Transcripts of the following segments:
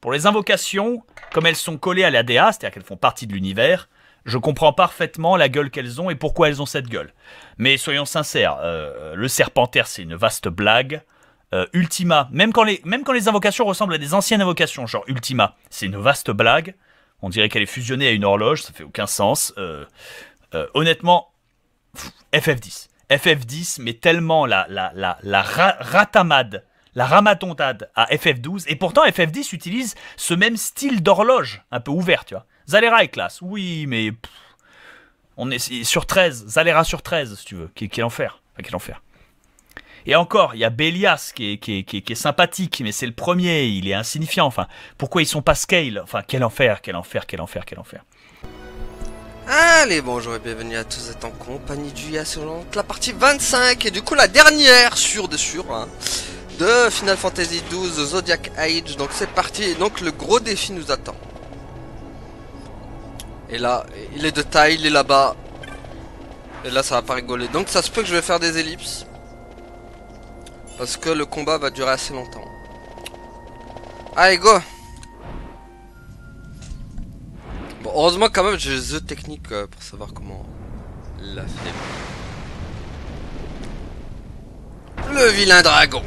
Pour les invocations, comme elles sont collées à la DA, c'est-à-dire qu'elles font partie de l'univers, je comprends parfaitement la gueule qu'elles ont et pourquoi elles ont cette gueule. Mais soyons sincères, le Serpentaire c'est une vaste blague. Ultima, même quand les invocations ressemblent à des anciennes invocations, genre Ultima, c'est une vaste blague. On dirait qu'elle est fusionnée à une horloge, ça fait aucun sens. Honnêtement, FF10. FF10 met tellement ratamade, la ramatondade à FF12, et pourtant FF10 utilise ce même style d'horloge, un peu ouvert, tu vois. Zalera est classe, oui, mais on est sur 13, Zalera sur 13, si tu veux. Quel enfer, enfin, quel enfer. Et encore, il y a Bélias qui est sympathique, mais c'est le premier, il est insignifiant, enfin. Pourquoi ils sont pas scale? Enfin, quel enfer, quel enfer, quel enfer, quel enfer. Allez, bonjour et bienvenue à tous, vous êtes en compagnie du Yasolante, la partie 25, et du coup la dernière, sûr de sûr, hein, de Final Fantasy XII Zodiac Age. Donc c'est parti, et donc le gros défi nous attend. Et là, il est de taille, il est là-bas. Et là ça va pas rigoler, donc ça se peut que je vais faire des ellipses. Parce que le combat va durer assez longtemps. Allez, go! Bon, heureusement quand même j'ai The technique pour savoir comment la faire. Le vilain dragon.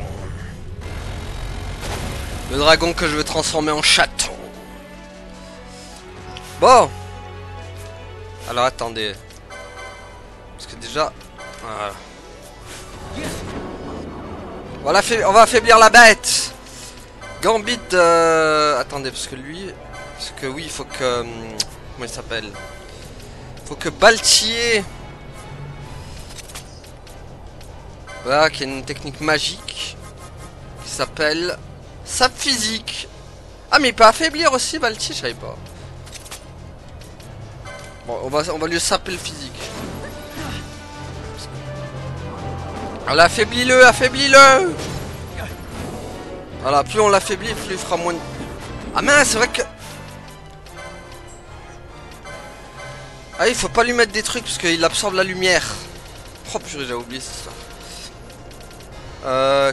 Le dragon que je vais transformer en chaton. Bon. Alors attendez. Parce que déjà... Voilà. On va affaiblir la bête. Gambit... Attendez, parce que lui... Parce que oui, il faut que... Comment il s'appelle? Faut que Baltier... Voilà, qui a une technique magique. Qui s'appelle... Sap physique. Ah, mais il peut affaiblir aussi Baltier, je savais pas. Bon, on va lui saper le physique. Allez, affaiblis-le, affaiblis-le. Voilà, plus on l'affaiblit, plus il fera moins de... Ah mince, c'est vrai que... Ah, il faut pas lui mettre des trucs parce qu'il absorbe la lumière. Oh purée, j'ai oublié ça.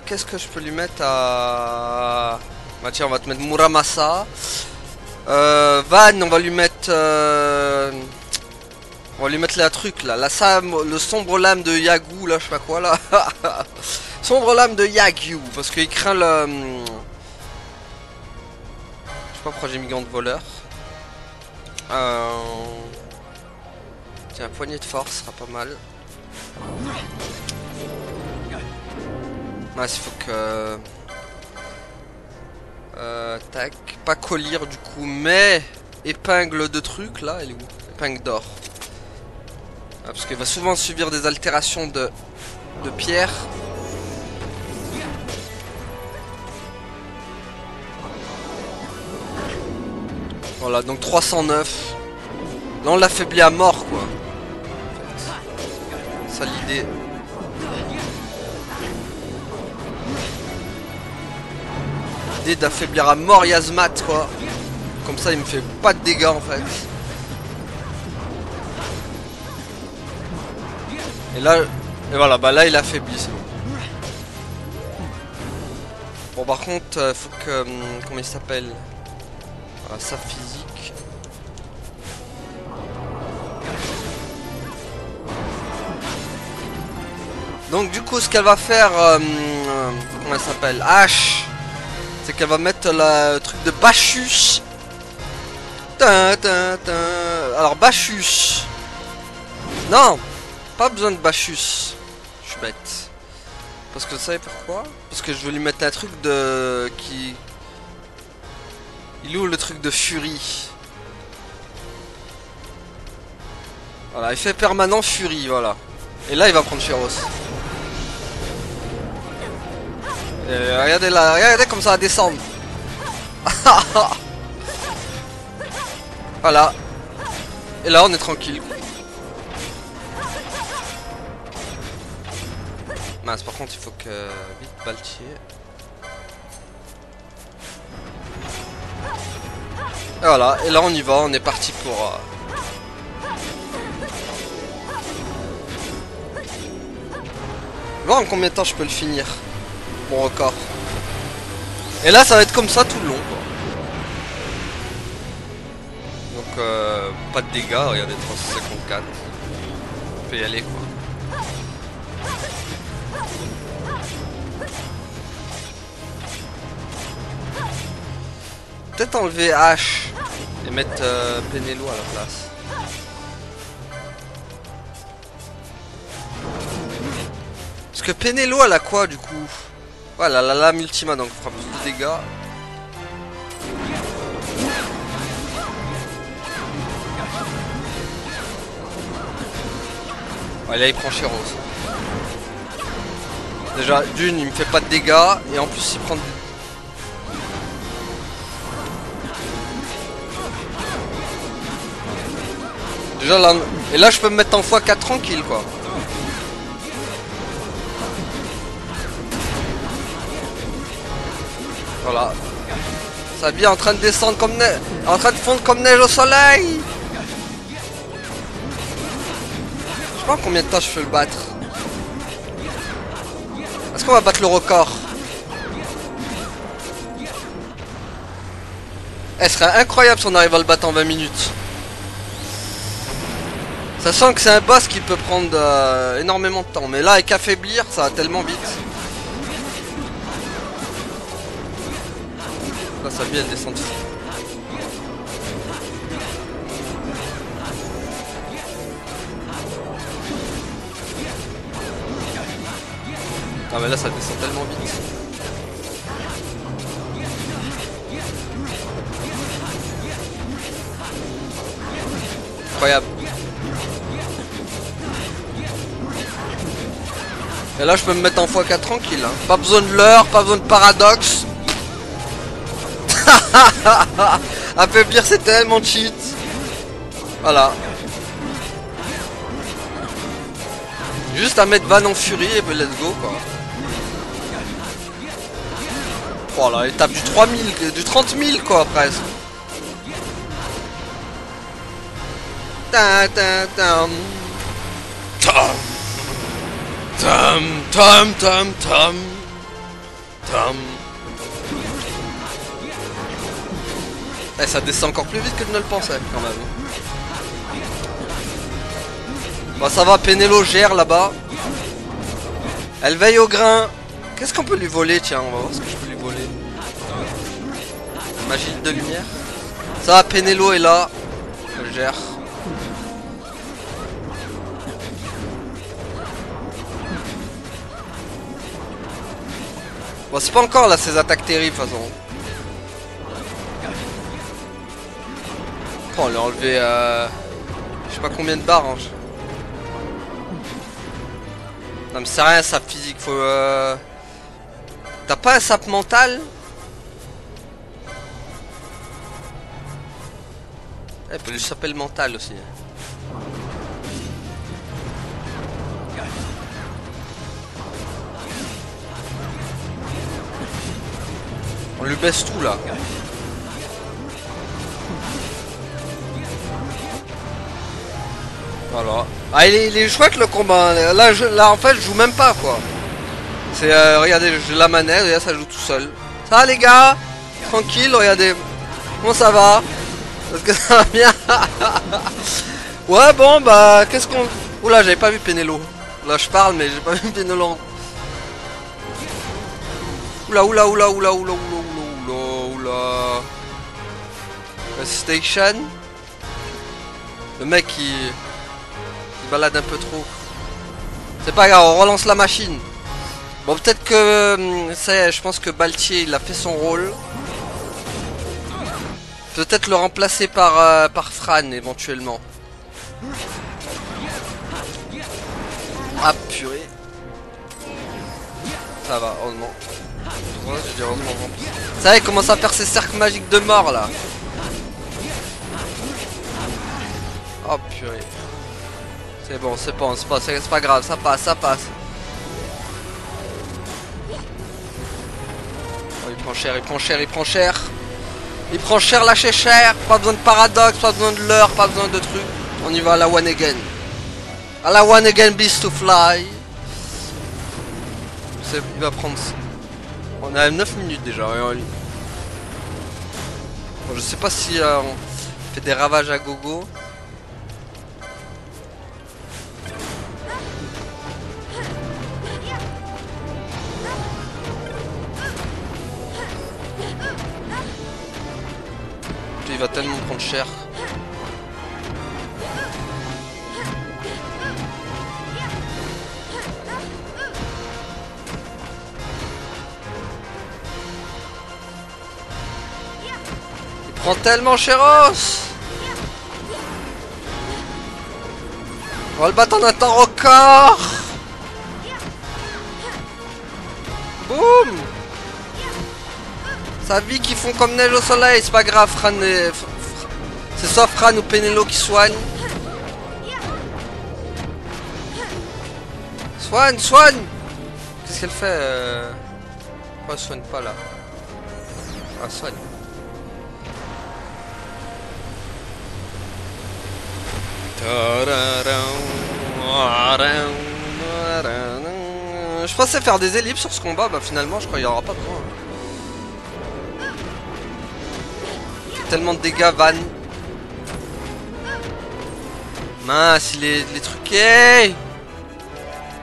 Qu'est-ce que je peux lui mettre à... Bah tiens, on va te mettre Muramasa. Van, on va lui mettre... On va lui mettre la truc là, le sombre lame de Yagyu là, je sais pas quoi là. Sombre lame de Yagyu, parce qu'il craint le... Je sais pas pourquoi j'ai mis gant de voleur. Tiens, poignée de force sera pas mal. Ah, il faut que... tac, pas collier du coup, mais... Épingle de truc là, elle est où? Épingle d'or. Ah, parce qu'il va souvent subir des altérations de pierre. Voilà, donc 309. Là on l'affaiblit à mort quoi. En fait. Ça l'idée. L'idée d'affaiblir à mort Yazmat quoi. Comme ça il me fait pas de dégâts en fait. Et là, et voilà, bah là il affaiblit, c'est bon. Bon par contre, faut que... comment il s'appelle? Voilà, sa physique. Donc du coup ce qu'elle va faire... comment elle s'appelle? H. C'est qu'elle va mettre le truc de Bacchus. Alors Bacchus. Non, pas besoin de Bacchus. Je suis bête. Parce que vous savez pourquoi? Parce que je veux lui mettre un truc de... qui... Il est où le truc de Furie? Voilà, effet permanent Furie, voilà. Et là il va prendre Féroce. Et regardez là, regardez comme ça va descendre. Voilà. Et là on est tranquille. Mince, par contre il faut que... Vite Baltier. Et voilà, et là on y va, on est parti pour... voir en combien de temps je peux le finir. Mon record. Et là ça va être comme ça tout le long quoi. pas de dégâts, regardez 354. On peut y aller quoi. Peut-être enlever H et mettre Penelo à la place. Parce que Penelo elle a quoi du coup? Voilà, la lame ultima donc fera plus de dégâts. Ouais, là il prend Chéros. Déjà d'une il me fait pas de dégâts et en plus il prend... Déjà là... Et là je peux me mettre en x4 tranquille quoi. Voilà. Ça bien en train de descendre comme neige. En train de fondre comme neige au soleil. Je sais pas combien de temps je peux le battre. Est-ce qu'on va battre le record? Ce serait incroyable si on arrive à le battre en 20 minutes. Sachant que c'est un boss qui peut prendre énormément de temps. Mais là avec affaiblir ça va tellement vite. Là ça vient de descendre ici. Ah mais là ça descend tellement vite. Incroyable. Et là je peux me mettre en x4 tranquille hein. Pas besoin de leurre, pas besoin de paradoxe. Affaiblir c'est tellement cheat. Voilà. Juste à mettre Van en furie et puis let's go quoi. Oh là, il tape du 3000, du 30 000 quoi presque. Tam tam tam tam tam tam. Eh, ça descend encore plus vite que je ne le pensais quand même. Bon ça va, Penelo gère là-bas. Elle veille au grain. Qu'est-ce qu'on peut lui voler? Tiens, on va voir ce que je peux lui voler. Magie de lumière. Ça va, Penelo est là. Elle gère. Bon c'est pas encore là ses attaques terribles de toute façon. Oh, on lui a enlevé je sais pas combien de barres hein. Non mais c'est rien sap physique, faut T'as pas un sap mental? Il peut lui saper le mental aussi. On lui baisse tout là. Voilà. Ah il est chouette le combat. Là en fait je joue même pas quoi. C'est regardez j'ai la manette et là ça joue tout seul. Ça va les gars? Tranquille, regardez. Comment ça va? Est-ce que ça va bien? Ouais bon bah qu'est-ce qu'on... Oula j'avais pas vu Penelo. Là je parle mais j'ai pas vu Penelo. Oula oula oula oula oula oula oula oula. Station. Le mec qui balade un peu trop. C'est pas grave, on relance la machine. Bon peut-être que ça y est, je pense que Baltier il a fait son rôle. Peut-être le remplacer par Fran éventuellement. Ah purée. Ça va, heureusement. J'ai dit heureusement. Ça y est, il commence à faire ses cercles magiques de mort là. Oh purée. C'est bon, c'est bon, c'est pas grave, ça passe, ça passe. Oh, il prend cher, il prend cher, il prend cher. Il prend cher, lâcher cher. Pas besoin de paradoxe, pas besoin de leurre, pas besoin de trucs. On y va à la one again. À la one again, beast to fly. Il va prendre... On a 9 minutes déjà. Bon, je sais pas si... fait des ravages à gogo. Il va tellement prendre cher. Il prend tellement chéros. On va le battre en un temps record. Boum. Sa vie qui font comme neige au soleil, c'est pas grave, Fran c'est soit Fran ou Penelo qui soigne. Soigne, soigne. Qu'est-ce qu'elle fait pourquoi elle soigne pas là? Ah, soigne. Je pensais faire des ellipses sur ce combat, bah finalement je crois qu'il n'y aura pas besoin. Tellement de dégâts, Van. Mince, il est truqué.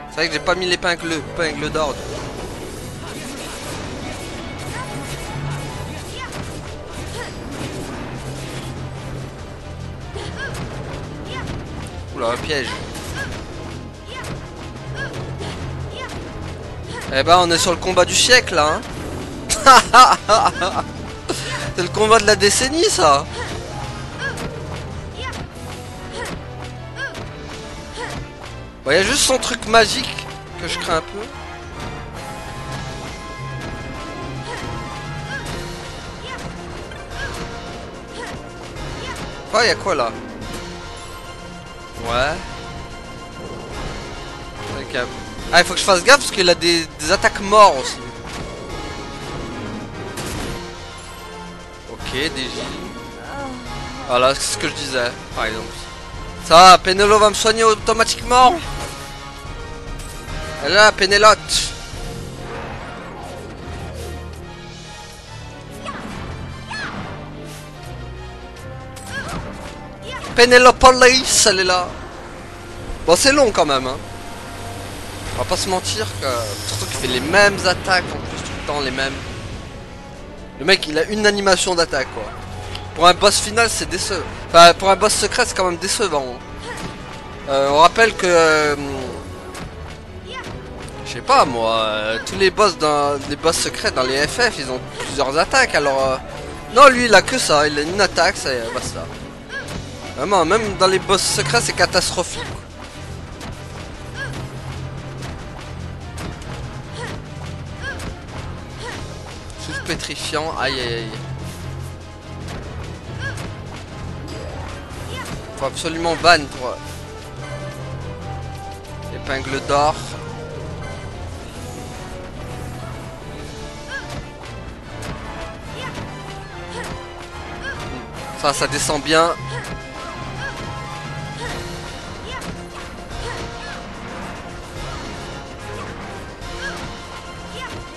C'est vrai que j'ai pas mis l'épingle d'or. Oula, un piège. Eh ben, on est sur le combat du siècle, là. Hein. C'est le combat de la décennie, ça. Bon, y a juste son truc magique que je crains un peu. Quoi, y a quoi là? Ouais. Okay. Ah, il faut que je fasse gaffe parce qu'il a des attaques morts aussi. Ok, DJ. Voilà, c'est ce que je disais, par exemple. Ça, Penelo va me soigner automatiquement. Elle est là, Pénélope. Pénélopolis, elle est là. Bon, c'est long quand même, hein. On va pas se mentir que... Surtout qu'il fait les mêmes attaques en plus, tout le temps les mêmes. Le mec, il a une animation d'attaque, quoi. Pour un boss final, c'est décevant. Enfin, pour un boss secret, c'est quand même décevant. On rappelle que... je sais pas, moi, tous les boss secrets dans les FF, ils ont plusieurs attaques, alors... non, lui, il a que ça, il a une attaque, ça basta. Vraiment, même dans les boss secrets, c'est catastrophique. Souffle pétrifiant, aïe aïe aïe. Faut absolument ban pour... épingle d'or. Ça descend bien.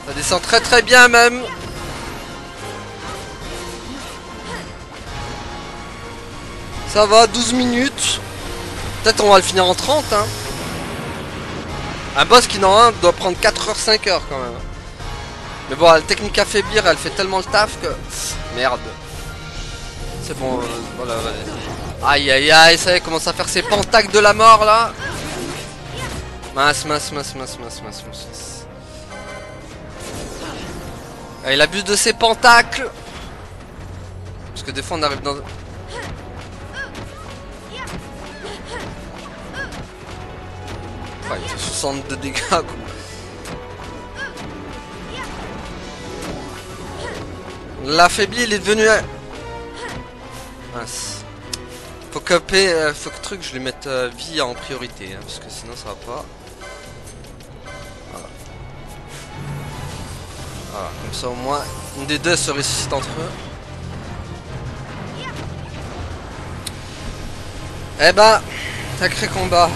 Ça descend très très bien même. Ça va, 12 minutes. Peut-être on va le finir en 30, hein. Un boss qui normalement doit prendre 4h, 5h quand même. Mais bon, la technique affaiblir, elle fait tellement le taf que... merde. C'est bon, voilà, aïe aïe aïe, ça y est, commence à faire ses pentacles de la mort là. Mince. Ah, il abuse de ses pentacles. Parce que des fois on arrive dans... ah, il fait 62 dégâts quoi. L'affaibli, il est devenu... mince. Faut que je lui mette vie en priorité, hein, parce que sinon ça va pas. Voilà. Voilà, comme ça au moins une des deux se ressuscite entre eux. Eh ben, sacré combat.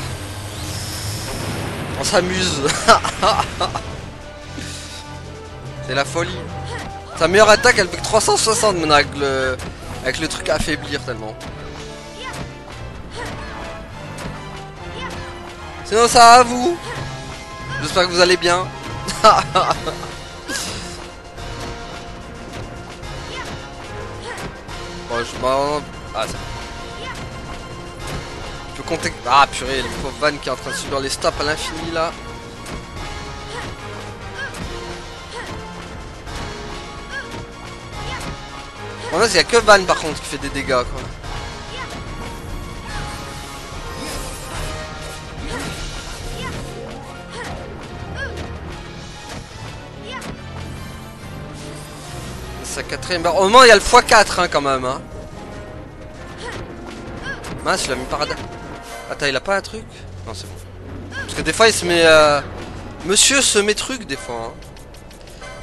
On s'amuse. C'est la folie. Sa meilleure attaque, elle fait que 360 maintenant avec Avec le truc affaiblir tellement. Sinon ça va à vous. J'espère que vous allez bien. Bon, je m'en... Ah, c'est bon. Je peux compter... Ah, purée, le pauvre Van qui est en train de subir les stops à l'infini, là. Bon, là, il n'y a que Van, par contre, qui fait des dégâts, quoi. C'est la quatrième barre. Au moment, il y a le x4, hein, quand même, hein. Mince, il l'a mis par... Attends, il a pas un truc? Non, c'est bon. Parce que des fois, il se met... Monsieur se met truc, des fois. Hein.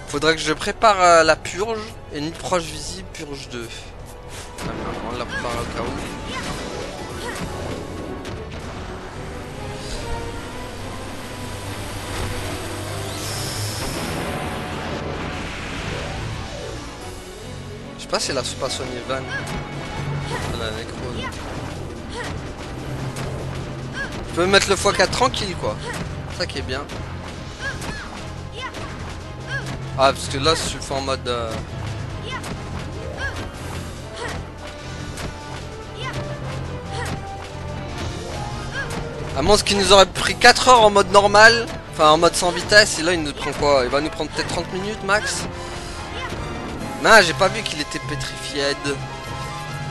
Faudrait que je prépare la purge. Ennemi proche visible, purge 2. On la prépare au cas où. Je sais pas si elle a pas soigné Van. Elle a la nécrose. Je peux mettre le x4 tranquille, quoi. C'est ça qui est bien. Ah, parce que là, si je le fais en mode... À moins qu'il nous aurait pris 4 heures en mode normal. Enfin, en mode sans vitesse. Et là, il nous prend quoi? Il va nous prendre peut-être 30 minutes max. Non, j'ai pas vu qu'il était pétrifié.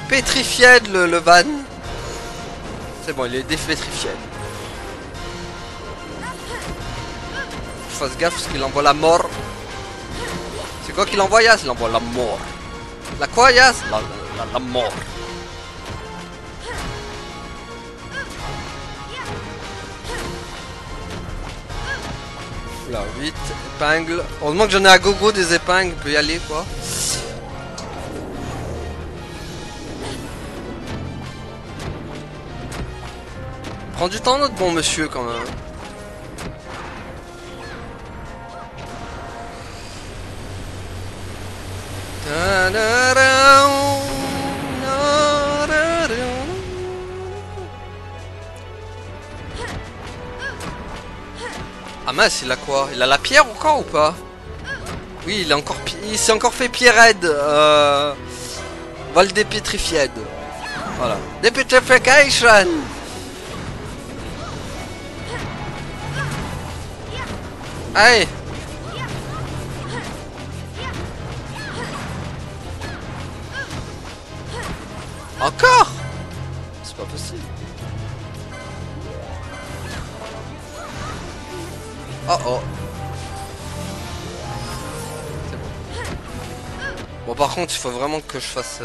Pétrifié le van. C'est bon, il est dépétrifié. Je fasse gaffe parce qu'il envoie la mort. C'est quoi qu'il envoie, Yas? Il envoie la mort. La quoi, Yas? La mort. Là, 8 épingles. Heureusement que j'en ai à gogo des épingles, on peut y aller, quoi. Prends du temps, notre bon monsieur, quand même. Ah mince, il a quoi? Il a la pierre encore ou pas? Oui, il a encore il s'est encore fait pierre-aide. On va le dépétrifier. Voilà. Dépétrification. Allez. Encore? C'est pas possible. Oh oh. C'est bon. Bon, par contre, il faut vraiment que je fasse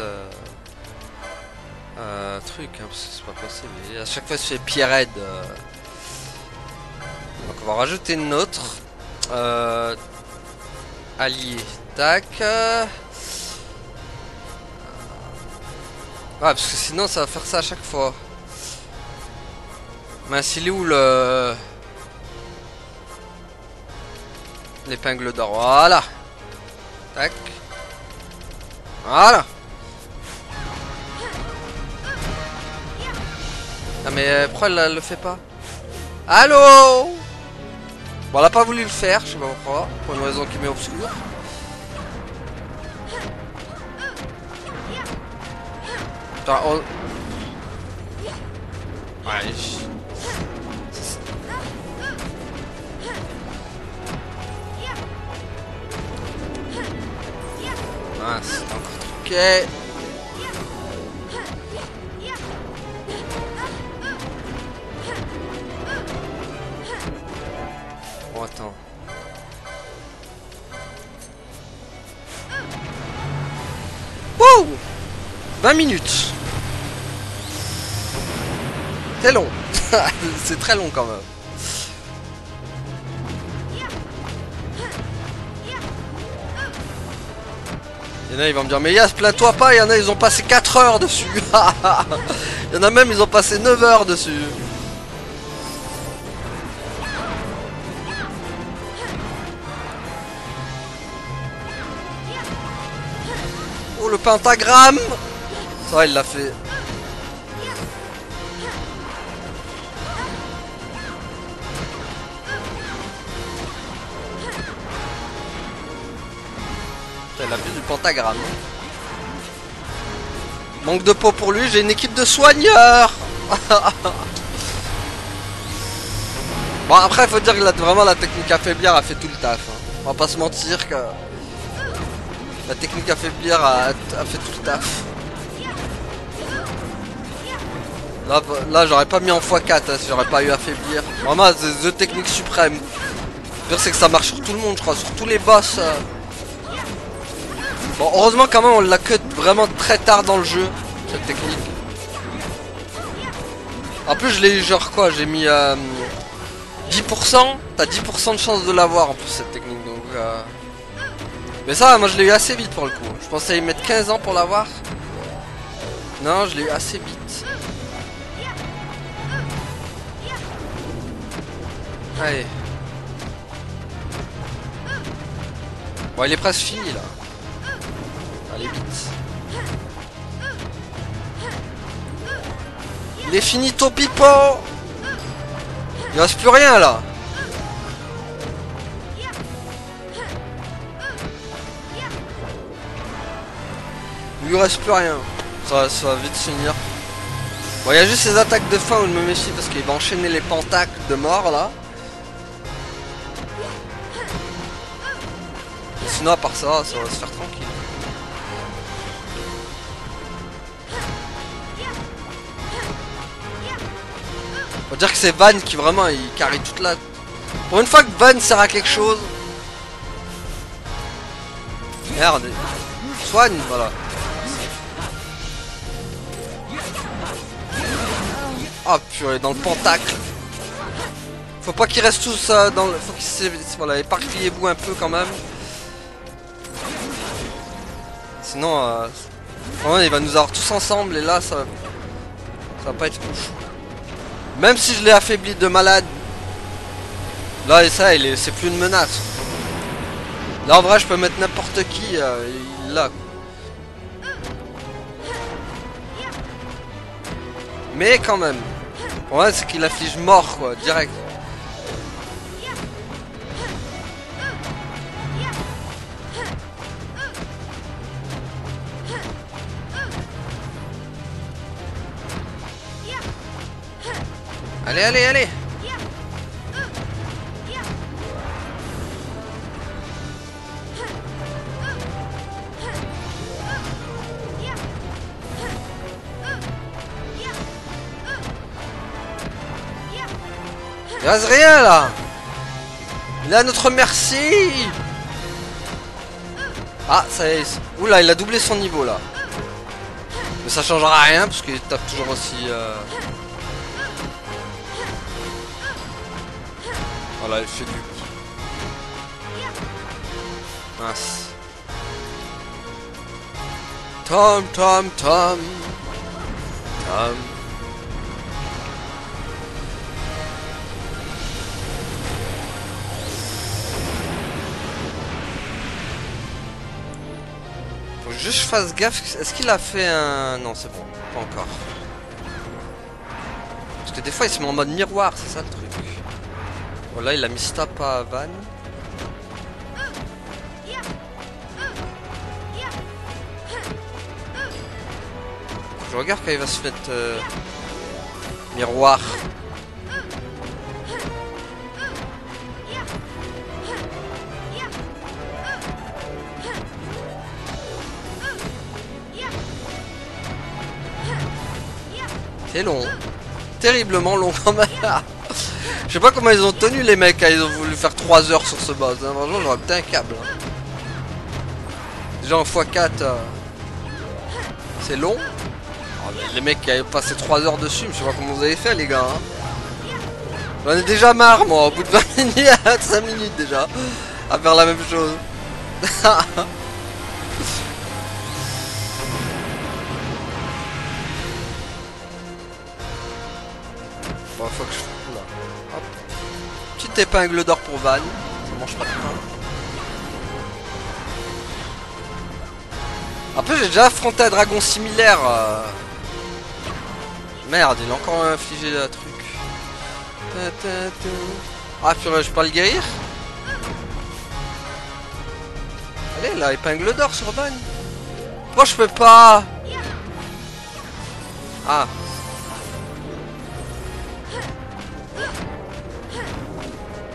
truc, hein, parce que c'est pas possible. Et à chaque fois, je fais pierre-aide. Donc, on va rajouter une autre. Allié. Tac. Ouais, parce que sinon, ça va faire ça à chaque fois. Mais il est où le... l'épingle d'or? Voilà. Tac. Voilà. Ah mais pourquoi elle le fait pas? Allô? Bon, elle a pas voulu le faire, je sais pas pourquoi. Pour une raison qui m'est obscure. Attends, on... Ouais, ah, c'est encore truqué. Bon, attends. Wouh! 20 minutes. C'est long. C'est très long quand même. Il y en a, ils vont me dire, mais Yas, plains-toi pas, il y en a, ils ont passé 4 heures dessus. Il y en a même, ils ont passé 9 heures dessus. Oh, le pentagramme. Ça va, il l'a fait. Putain, il a vu du pentagramme. Manque de peau pour lui, j'ai une équipe de soigneurs. Bon, après, il faut dire que vraiment la technique affaiblir a fait tout le taf. Hein. On va pas se mentir que la technique affaiblir a fait tout le taf. Là j'aurais pas mis en x4 hein, si j'aurais pas eu affaiblir. Vraiment, c'est The technique suprême. Le pire, c'est que ça marche sur tout le monde, je crois, sur tous les boss. Bon, heureusement, quand même, on l'a cut vraiment très tard dans le jeu, cette technique. En plus, je l'ai eu genre quoi, j'ai mis 10%. T'as 10% de chance de l'avoir en plus, cette technique. Donc, mais ça, moi je l'ai eu assez vite pour le coup. Je pensais y mettre 15 ans pour l'avoir. Non, je l'ai eu assez vite. Allez. Bon, il est presque fini là. Allez, vite. Il est finito pipo. Il reste plus rien là. Il lui reste plus rien. Ça va vite finir. Bon, il y a juste ces attaques de fin où je me méfie parce qu'il va enchaîner les pentacles de mort là. Et sinon, à part ça va se faire tranquille. Faut dire que c'est Van qui vraiment il carry toute la... Pour une fois que Van sert à quelque chose. Merde. Soigne, voilà. Ah purée, dans le pentacle. Faut pas qu'ils restent tous dans le... Faut qu'ils voilà, éparpillez-vous un peu quand même. Sinon, il va nous avoir tous ensemble et là, ça va pas être ouf. Même si je l'ai affaibli de malade. Là, et ça, c'est plus une menace. Là, en vrai, je peux mettre n'importe qui là. Mais quand même. Ouais, c'est qu'il afflige mort, quoi, direct. Allez, allez, allez. Il reste rien là. Il est à notre merci. Ah, ça y est. Oula, il a doublé son niveau là. Mais ça changera rien parce qu'il tape toujours aussi... Voilà, il fait du... Mince. Tom. Faut juste que je fasse gaffe. Est-ce qu'il a fait un... Non, c'est bon. Pas encore. Parce que des fois, il se met en mode miroir. C'est ça le truc. Bon, là, il a mis stop à Van. Je regarde quand il va se mettre... miroir. C'est long. Terriblement long quand même. Je sais pas comment ils ont tenu les mecs quand ils ont voulu faire 3 heures sur ce boss. Hein. Franchement, j'aurais pété un câble. Hein. Déjà en x4, c'est long. Oh, les mecs qui avaient passé 3 heures dessus, je sais pas comment vous avez fait les gars. Hein. J'en ai déjà marre moi, au bout de 20 minutes, 5 minutes déjà, à faire la même chose. Bon, faut que je... Oula. Hop. Petite épingle d'or pour Van. Ça mange pas de pain. Après j'ai déjà affronté un dragon similaire. Merde, il a encore infligé le truc. Ah purée, je peux pas le guérir. Allez là, épingle d'or sur Van. Pourquoi je peux pas? Ah.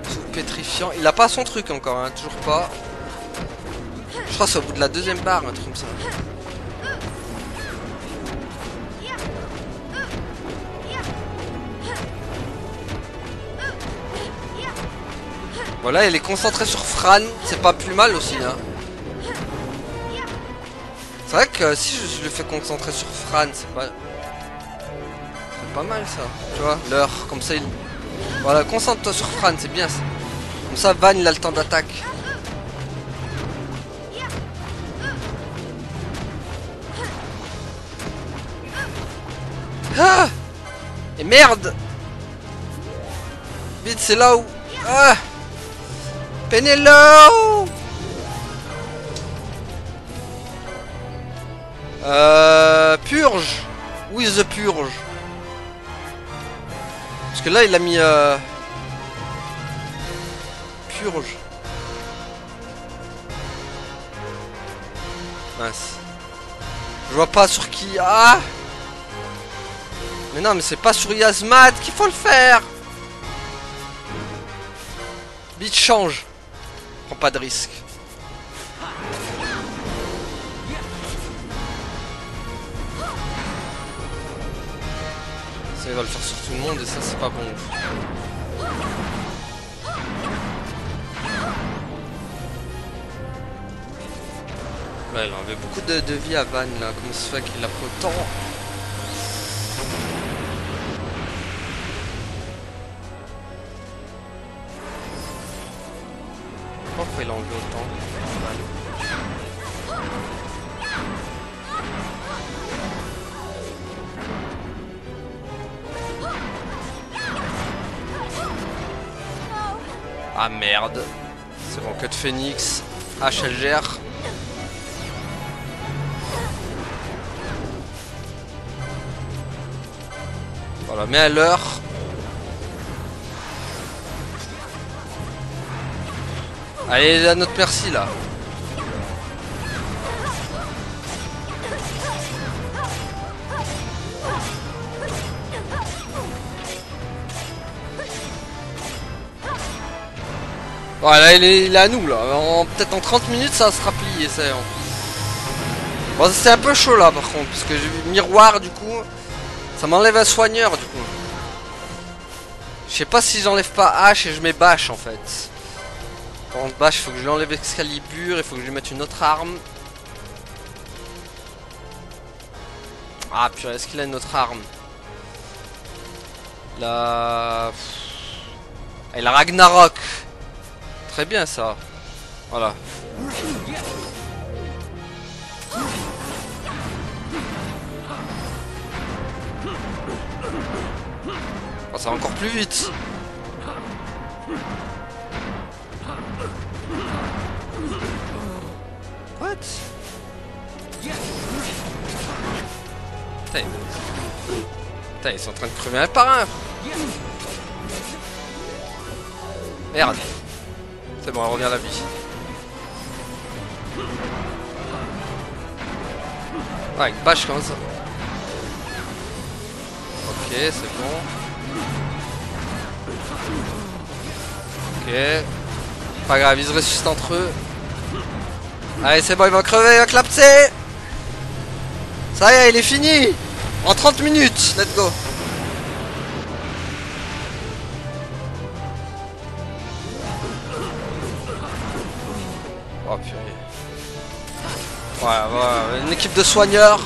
Tout pétrifiant. Il a pas son truc encore, hein, toujours pas. Je crois que c'est au bout de la deuxième barre, un truc comme ça. Voilà, il est concentré sur Fran, c'est pas plus mal aussi, hein. C'est vrai que si je le fais concentrer sur Fran, c'est pas mal ça. Tu vois, l'heure, comme ça il... Voilà, concentre-toi sur Fran, c'est bien ça. Comme ça, Van il a le temps d'attaque. Ah! Et merde! Vite, c'est là où... Ah! Pénélope! Purge! Où is the purge? Parce que là il a mis purge. Mince. Je vois pas sur qui. Ah! Mais non, mais c'est pas sur Yasmat qu'il faut le faire! Vite, change! Prends pas de risque. Ça, il va le faire sur tout le monde et ça, c'est pas bon. Là, il en avait beaucoup de vie à Van, là. Comment ça se fait qu'il a pris autant? Pourquoi il a enlevé autant? Ah merde. C'est bon, que de Phoenix. H elle gère. Voilà, mets à l'heure. Allez, à notre merci là. Voilà, il est à nous là. Peut-être en 30 minutes ça sera plié, ça. Bon, c'est un peu chaud là par contre, parce que j'ai vu miroir du coup. Ça m'enlève un soigneur du coup. Je sais pas si j'enlève pas H et je mets Bâche en fait. Par contre, Bâche, il faut que je lui enlève Excalibur, il faut que je lui mette une autre arme. Ah purée, est-ce qu'il a une autre arme? La... Et la Ragnarok. Très bien ça. Voilà. Oh, ça va encore plus vite. What? Putain, ils sont en train de crever un par un. Merde. C'est bon, elle revient à la vie. Ouais, avec Bâche comme ça. Ok, c'est bon. Ok. Pas grave, ils se ressuscitent entre eux. Allez, c'est bon, il va crever, il va clapser. Ça y est, il est fini. En 30 minutes, let's go. Oh purée. Voilà, voilà, une équipe de soigneurs.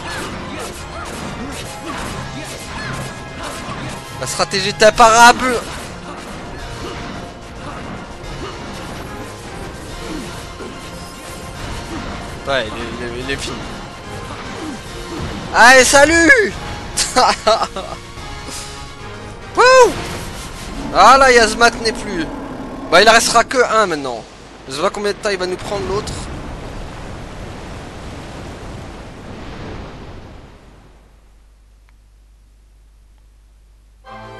La stratégie est imparable. Ouais, il est fini. Allez, salut. Wouh. Ah là, Yasmat n'est plus. Bah, il en restera que un maintenant. Je sais pas combien de temps il va nous prendre l'autre.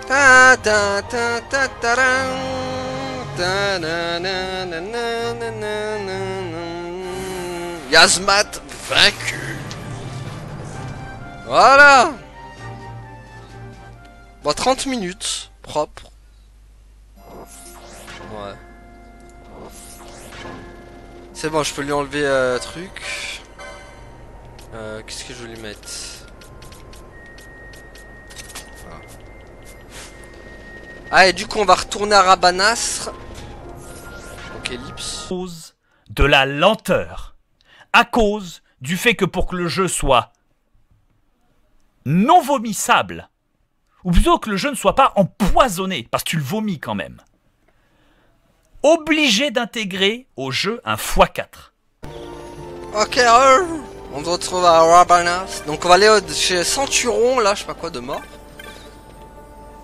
Ta ta ta ta ta ran. Ta na na na na na na na. Yazmat vaincu. Voilà. Bon, 30 minutes, propre. Ouais. C'est bon, je peux lui enlever truc. Qu'est-ce que je vais lui mettre? Voilà. Ah, et du coup, on va retourner à Rabanastre. Donc, ellipse. À cause de la lenteur. À cause du fait que pour que le jeu soit non vomissable, ou plutôt que le jeu ne soit pas empoisonné, parce que tu le vomis quand même, obligé d'intégrer au jeu un x4. Ok, on se retrouve à Rabanastre. Donc on va aller chez Centuron, là, je sais pas quoi de mort.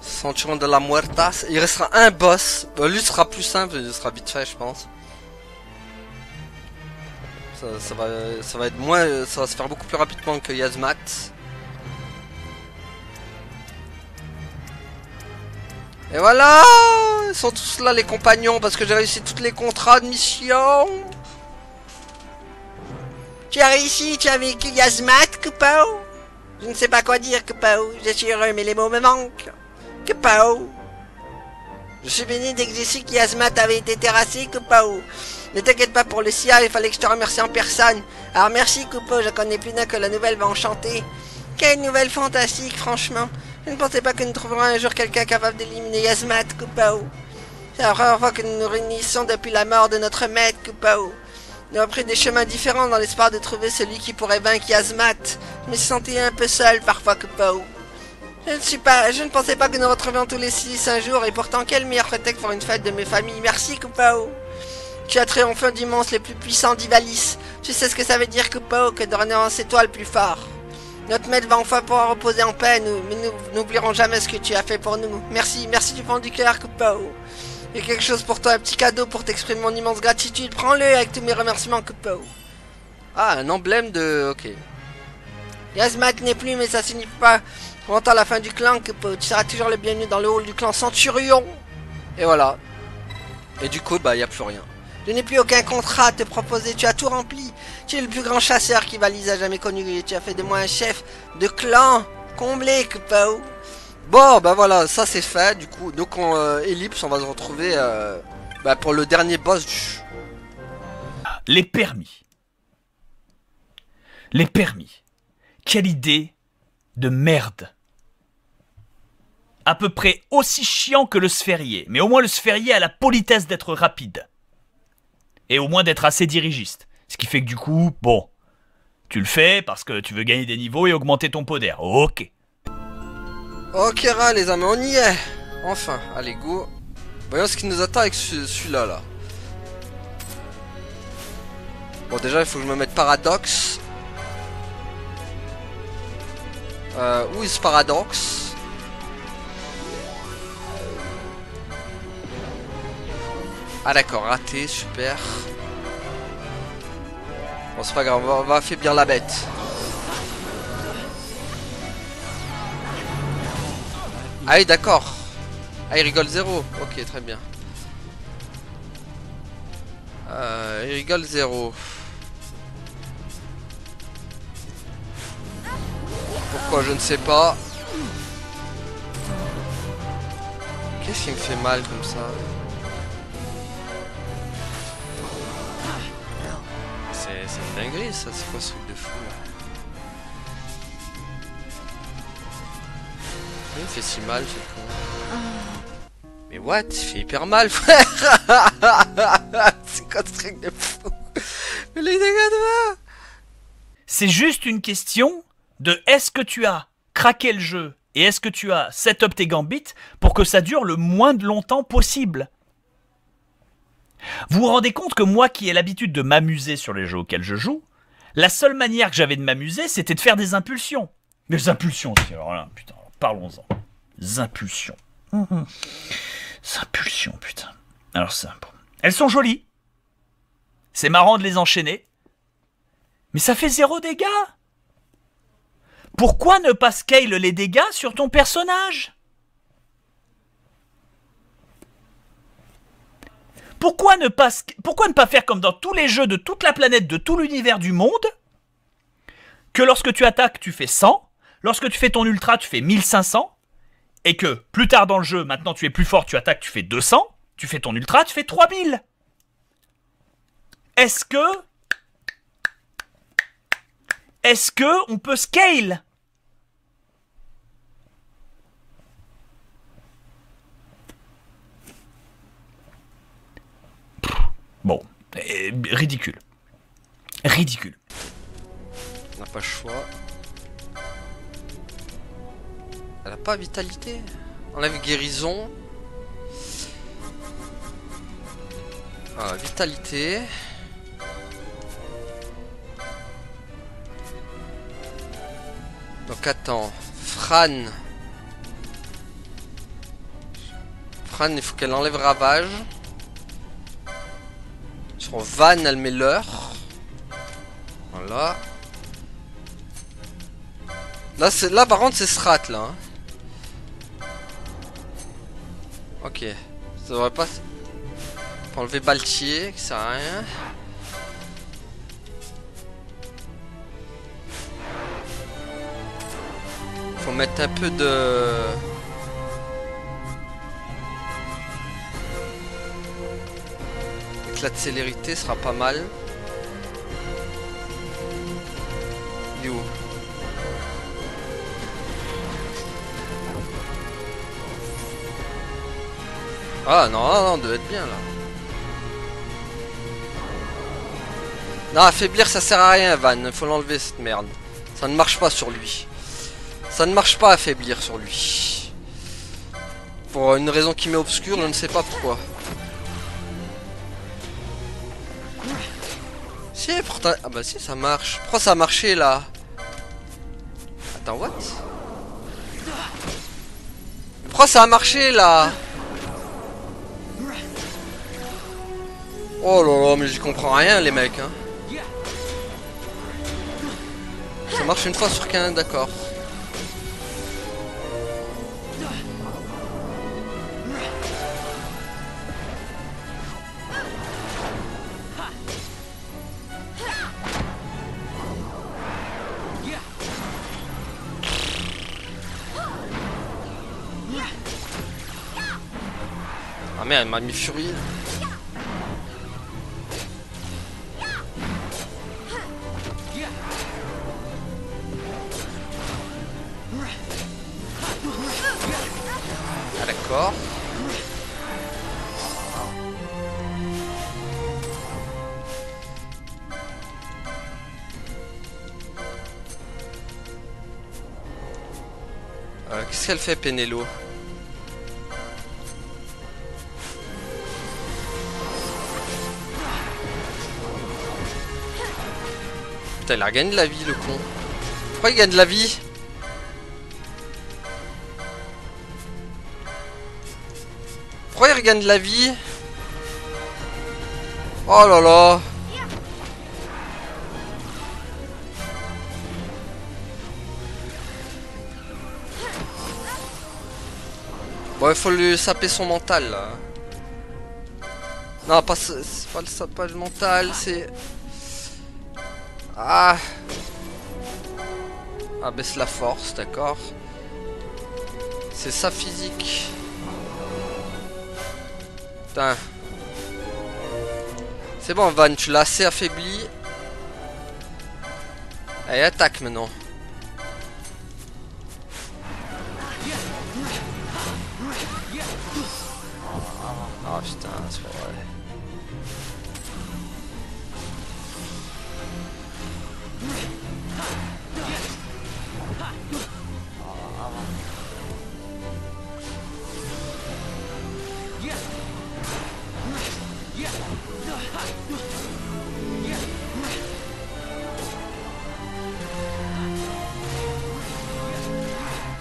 Centuron de la Muertas. Il restera un boss. Lui sera plus simple, il sera vite fait, je pense. Ça va être moins, ça va se faire beaucoup plus rapidement que Yazmat. Et voilà, ils sont tous là les compagnons parce que j'ai réussi tous les contrats de mission. Tu as réussi, tu as vécu Yazmat, Kupo. Je ne sais pas quoi dire, Kupo. Je suis heureux, mais les mots me manquent. Kupo. Je suis venu dès que j'ai su que Yazmat avait été terrassé, Kupo. Ne t'inquiète pas pour le CIA, il fallait que je te remercie en personne. Alors merci, Kupo, je connais plus d'un que la nouvelle va enchanter. Quelle nouvelle fantastique, franchement. Je ne pensais pas que nous trouverons un jour quelqu'un capable d'éliminer Yazmat, Kupo. C'est la première fois que nous nous réunissons depuis la mort de notre maître, Kupo. Nous avons pris des chemins différents dans l'espoir de trouver celui qui pourrait vaincre Yazmat. Je me sentais un peu seul parfois, Kupo. Je ne pensais pas que nous retrouvions tous les 6 un jour, et pourtant quel meilleur prétexte pour une fête de mes familles. Merci, Kupo. Tu as triomphé du monstre les plus puissants d'Ivalice. Tu sais ce que ça veut dire, Kupo, que dorénavant c'est toi le plus fort. Notre maître va enfin pouvoir reposer en paix, mais nous n'oublierons jamais ce que tu as fait pour nous. Merci, merci du fond du cœur, Kupo. Il y a quelque chose pour toi, un petit cadeau pour t'exprimer mon immense gratitude. Prends-le avec tous mes remerciements, Kupo. Ah, un emblème de... Ok. Yazmat n'est plus, mais ça signifie pas pour longtemps la fin du clan, Kupo. Tu seras toujours le bienvenu dans le hall du clan Centurion. Et voilà. Et du coup, bah, il n'y a plus rien. Je n'ai plus aucun contrat à te proposer, tu as tout rempli. Tu es le plus grand chasseur qu'Ivalice a jamais connu et tu as fait de moi un chef de clan comblé, Kupo. Bon, bah voilà, ça c'est fait, du coup. Donc, Ellipse, on va se retrouver pour le dernier boss du... Les permis. Les permis. Quelle idée de merde. À peu près aussi chiant que le sphérié. Mais au moins le sphérié a la politesse d'être rapide. Et au moins d'être assez dirigiste. Ce qui fait que du coup, bon, tu le fais parce que tu veux gagner des niveaux et augmenter ton poder. Ok. Ok, les amis, on y est. Enfin, allez, go. Voyons ce qui nous attend avec celui-là, là. Bon, déjà, il faut que je me mette Paradoxe. Où est ce Paradoxe? Ah d'accord, raté, super. Bon, c'est pas grave, on va affaiblir la bête. Ah oui, d'accord. Ah, il rigole 0. Ok, très bien. Il rigole 0. Pourquoi, je ne sais pas. Qu'est-ce qui me fait mal comme ça? C'est une dinguerie ça, c'est quoi ce truc de fou là? Pourquoi il me fait si mal ce con? Mais what? Il fait hyper mal frère. C'est quoi ce truc de fou? Mais les dégâts de moi. C'est juste une question de est-ce que tu as craqué le jeu et est-ce que tu as set-up tes gambits pour que ça dure le moins de longtemps possible. Vous vous rendez compte que moi qui ai l'habitude de m'amuser sur les jeux auxquels je joue, la seule manière que j'avais de m'amuser, c'était de faire des impulsions. Des impulsions aussi, alors là, putain, parlons-en. Des impulsions. Des impulsions, putain. Alors ça, bon. Elles sont jolies. C'est marrant de les enchaîner. Mais ça fait 0 dégâts. Pourquoi ne pas scale les dégâts sur ton personnage? Pourquoi ne pas faire comme dans tous les jeux de toute la planète, de tout l'univers du monde, que lorsque tu attaques, tu fais 100, lorsque tu fais ton ultra, tu fais 1500, et que plus tard dans le jeu, maintenant tu es plus fort, tu attaques, tu fais 200, tu fais ton ultra, tu fais 3000. Est-ce que on peut scale? Bon, ridicule. Ridicule. On n'a pas le choix. Elle a pas vitalité. Enlève guérison. Ah, vitalité. Donc attends. Fran. Fran, il faut qu'elle enlève ravage. Sur Van, elle met l'heure. Voilà. Là par contre c'est strat là. Hein. Ok. Ça devrait pas. Faut enlever Baltier, qui sert à rien. Faut mettre un peu de. Éclat de célérité sera pas mal. Il est où? Ah non, non, non, devait être bien là. Non, affaiblir ça sert à rien, Van. Faut l'enlever cette merde. Ça ne marche pas sur lui. Ça ne marche pas affaiblir sur lui. Pour une raison qui m'est obscure, je ne sais pas pourquoi. Si, pourtant. Ah bah si, ça marche. Pourquoi ça a marché là? Attends, what? Pourquoi ça a marché là? Oh là là, mais j'y comprends rien les mecs hein. Ça marche une fois sur 15, d'accord. Ah merde, elle m'a mis furie. Ah d'accord. Qu'est-ce qu'elle fait Pénélo? Putain, il a regagné de la vie le con. Pourquoi il gagne de la vie? Pourquoi il regagne de la vie? Oh là là. Bon, il faut lui saper son mental là. Non, pas c'est pas le sapage mental, c'est... Ah. Ah, baisse la force, d'accord. C'est ça physique. Putain. C'est bon, Van, tu l'as assez affaibli. Allez, attaque maintenant. Ah putain, c'est pas vrai.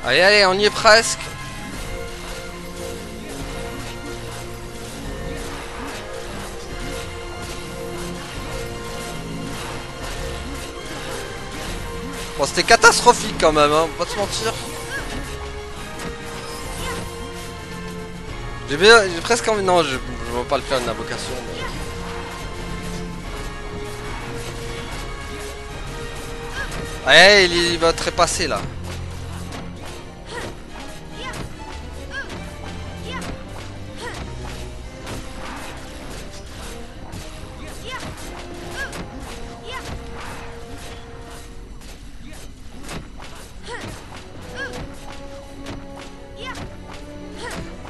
Allez, allez, on y est presque. Bon, c'était catastrophique quand même, hein, on va pas se mentir. J'ai presque envie... Non, je va pas le faire une invocation. Mais... Ouais, il va trépasser là.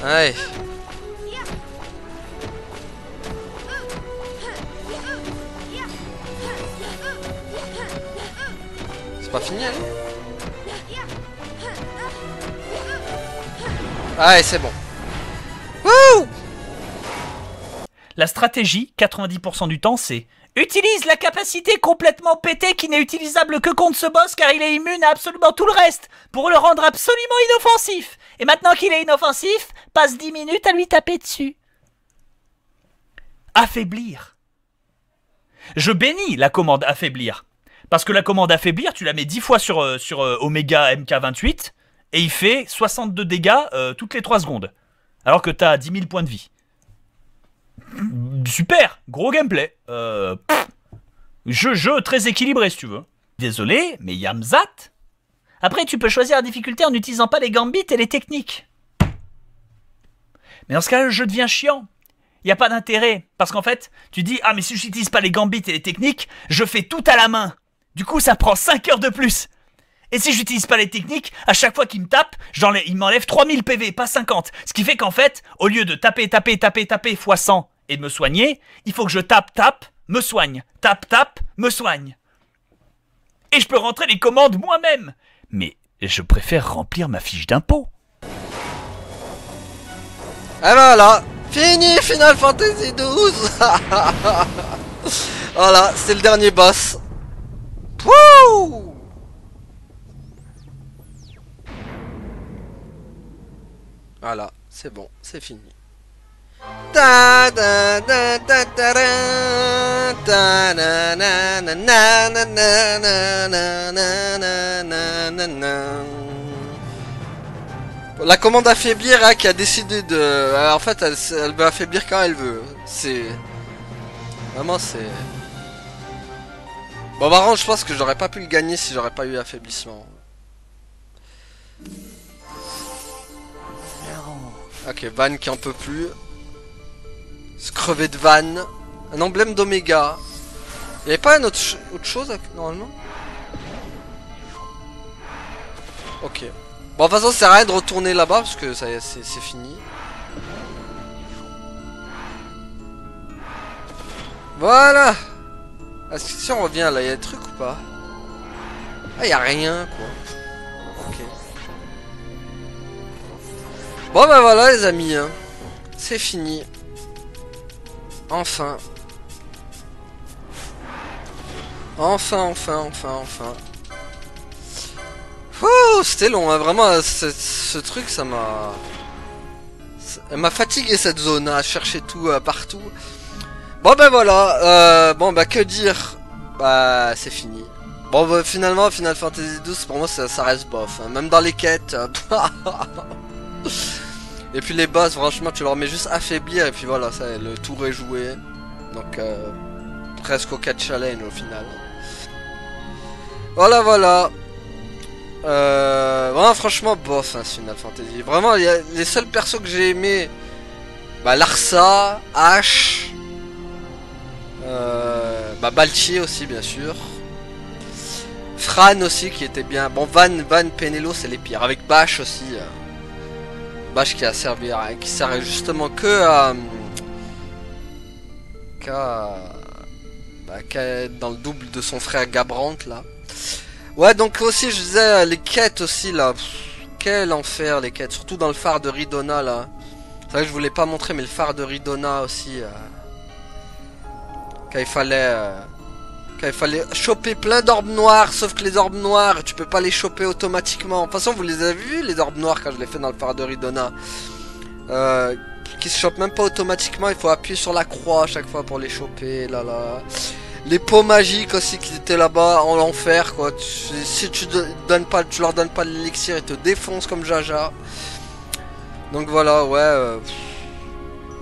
Ouais. C'est pas fini, allez. Ouais, c'est bon. Wouh! La stratégie, 90% du temps, c'est utilise la capacité complètement pétée qui n'est utilisable que contre ce boss car il est immune à absolument tout le reste pour le rendre absolument inoffensif. Et maintenant qu'il est inoffensif, passe 10 minutes à lui taper dessus. Affaiblir. Je bénis la commande affaiblir. Parce que la commande affaiblir, tu la mets 10 fois sur Omega MK28 et il fait 62 dégâts toutes les 3 secondes. Alors que t'as 10 000 points de vie. Super, gros gameplay. Jeu très équilibré si tu veux. Désolé, mais Yamzat. Après, tu peux choisir la difficulté en n'utilisant pas les gambits et les techniques. Mais dans ce cas-là, le jeu devient chiant. Il n'y a pas d'intérêt. Parce qu'en fait, tu dis, ah mais si j'utilise pas les gambits et les techniques, je fais tout à la main. Du coup, ça prend 5 heures de plus. Et si j'utilise pas les techniques, à chaque fois qu'il me tape, il m'enlève 3000 PV, pas 50. Ce qui fait qu'en fait, au lieu de taper fois 100 et de me soigner, il faut que je tape, me soigne. Tape, me soigne. Et je peux rentrer les commandes moi-même. Mais je préfère remplir ma fiche d'impôt. Et voilà, fini Final Fantasy XII. Voilà, c'est le dernier boss. Wouh! Voilà, c'est bon, c'est fini. La commande affaiblir hein, qui a décidé de... en fait, elle veut affaiblir quand elle veut. C'est... Vraiment, c'est... Bon, par contre, je pense que j'aurais pas pu le gagner si j'aurais pas eu affaiblissement. Ok, Van qui en peut plus. Se crever de Van. Un emblème d'Oméga. Il n'y avait pas une autre chose normalement? Ok. Bon, de toute façon, ça sert à rien de retourner là-bas parce que ça c'est fini. Voilà. Est-ce que si on revient là, il y a des trucs ou pas? Ah, il n'y a rien quoi. Ok. Bon, ben voilà les amis. Hein. C'est fini. Enfin. Enfin. C'était long, hein. Vraiment, ce truc, ça m'a... Elle m'a fatigué cette zone, hein, à chercher tout partout. Bon ben voilà, bon bah que dire. Bah c'est fini. Bon bah, finalement, Final Fantasy XII, pour moi, ça reste bof. Hein. Même dans les quêtes. Et puis les boss, franchement, tu leur mets juste affaiblir et puis voilà, ça, le tour est joué. Donc, presque au 4 challenge au final. Voilà. Vraiment, franchement, bof, hein, Final Fantasy. Vraiment, les seuls persos que j'ai aimé, bah, Larsa, Ash, bah, Baltier aussi, bien sûr. Fran aussi, qui était bien. Bon, Van, Penelo, c'est les pires. Avec Bash aussi. Bash qui a servi à rien, qui sert justement que à... dans le double de son frère Gabrant là. Ouais, donc aussi je disais les quêtes aussi là. Quel enfer les quêtes, surtout dans le phare de Ridona là. C'est vrai que je voulais pas montrer, mais le phare de Ridona aussi. Quand il fallait choper plein d'orbes noirs, sauf que les orbes noirs, tu peux pas les choper automatiquement. De toute façon, vous les avez vus les orbes noirs quand je l'ai fait dans le phare de Ridona. Qui se chopent même pas automatiquement, il faut appuyer sur la croix à chaque fois pour les choper, là. Les pots magiques aussi qui étaient là-bas en l'enfer, quoi. Si tu leur donnes pas l'élixir, ils te défoncent comme Jaja. Donc voilà, ouais.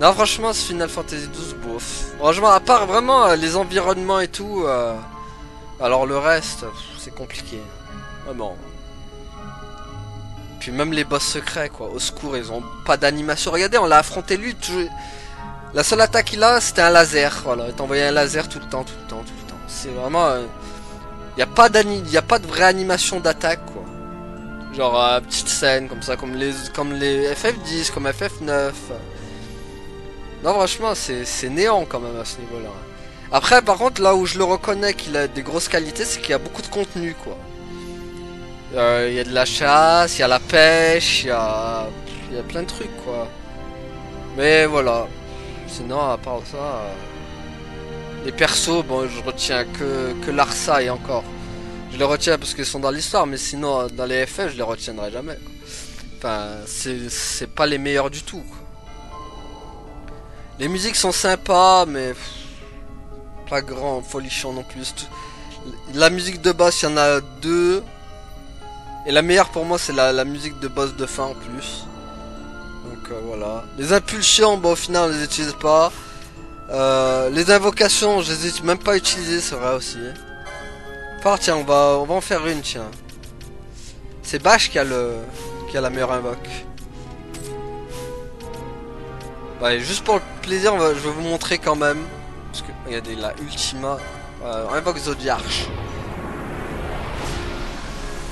Non, franchement, ce Final Fantasy XII, bof. Franchement, à part vraiment les environnements et tout, alors le reste, c'est compliqué. Vraiment. Puis même les boss secrets, quoi. Au secours, ils ont pas d'animation. Regardez, on l'a affronté lui. La seule attaque qu'il a, c'était un laser. Voilà, il t'envoyait un laser tout le temps, tout le temps, tout le temps. C'est vraiment... Il n'y a pas de vraie animation d'attaque, quoi. Genre, petite scène, comme ça, comme les FF10, comme FF9. Non, franchement, c'est néant, quand même, à ce niveau-là. Après, par contre, là où je le reconnais qu'il a des grosses qualités, c'est qu'il y a beaucoup de contenu, quoi. Il y a de la chasse, il y a la pêche, il y a plein de trucs, quoi. Mais voilà. Sinon, à part ça, les persos, bon, je retiens que Larsa et encore. Je les retiens parce qu'ils sont dans l'histoire, mais sinon, dans les FF, je les retiendrai jamais, quoi. Enfin, c'est pas les meilleurs du tout, quoi. Les musiques sont sympas, mais pas grand folichon non plus. La musique de boss, il y en a deux. Et la meilleure pour moi, c'est la musique de boss de fin en plus. Donc voilà. Les impulsions, bon, au final, on les utilise pas. Les invocations, je les ai même pas utilisées, c'est vrai aussi. Enfin, tiens, on va en faire une, tiens. C'est Bash qui a la meilleure invoque. Ouais, juste pour le plaisir, je vais vous montrer quand même. Parce que regardez, la Ultima. On invoque Zodiarch.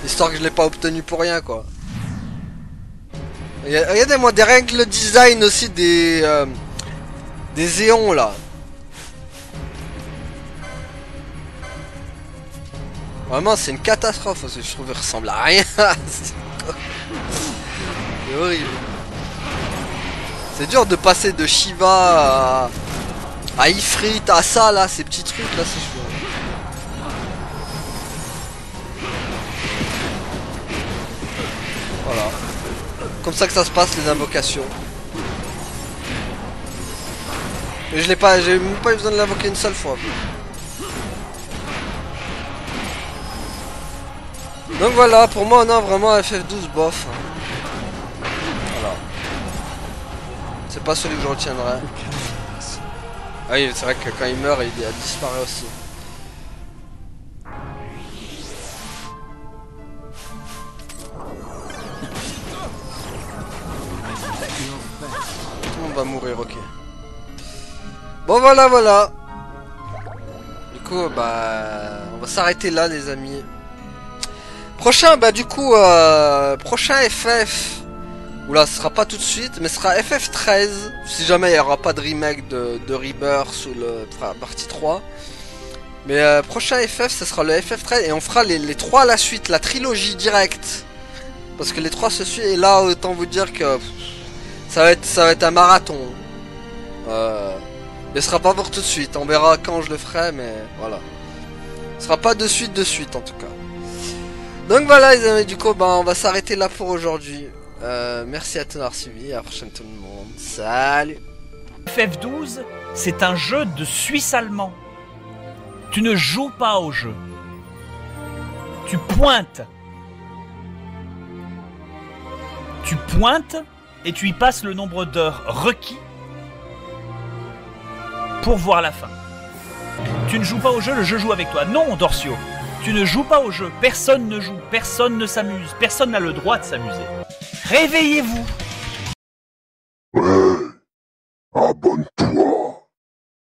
Histoire que je l'ai pas obtenu pour rien, quoi. Regardez-moi, des règles design aussi des éons, là. Vraiment, c'est une catastrophe aussi, je trouve qu'il ressemble à rien. C'est horrible. C'est dur de passer de Shiva à Ifrit, à ça, là, ces petits trucs, là, c'est chaud. Voilà. Comme ça que ça se passe, les invocations. Mais j'ai même pas eu besoin de l'invoquer une seule fois. Donc voilà, pour moi, non, vraiment FF12 bof. Voilà. C'est pas celui que je retiendrai. Ah oui, c'est vrai que quand il meurt, il disparaît aussi. Tout le monde va mourir, ok. Bon, voilà. Du coup, bah, on va s'arrêter là, les amis. Prochain, bah du coup, prochain FF. Oula, ce sera pas tout de suite, mais ce sera FF13. Si jamais il n'y aura pas de remake de Rebirth ou le partie 3. Mais prochain FF, ce sera le FF13 et on fera les 3 à la suite, la trilogie directe. Parce que les 3 se suivent et là, autant vous dire que ça va être un marathon. Mais ce sera pas pour tout de suite, on verra quand je le ferai, mais voilà. Ce sera pas de suite en tout cas. Donc voilà les amis, du coup bah, on va s'arrêter là pour aujourd'hui. Merci à tous d'avoir suivi, à la prochaine tout le monde. Salut. FF12, c'est un jeu de Suisse allemand. Tu ne joues pas au jeu. Tu pointes. Tu pointes et tu y passes le nombre d'heures requis pour voir la fin. Tu ne joues pas au jeu, le jeu joue avec toi. Non, Dorcio. Tu ne joues pas au jeu, personne ne joue, personne ne s'amuse, personne n'a le droit de s'amuser. Réveillez-vous!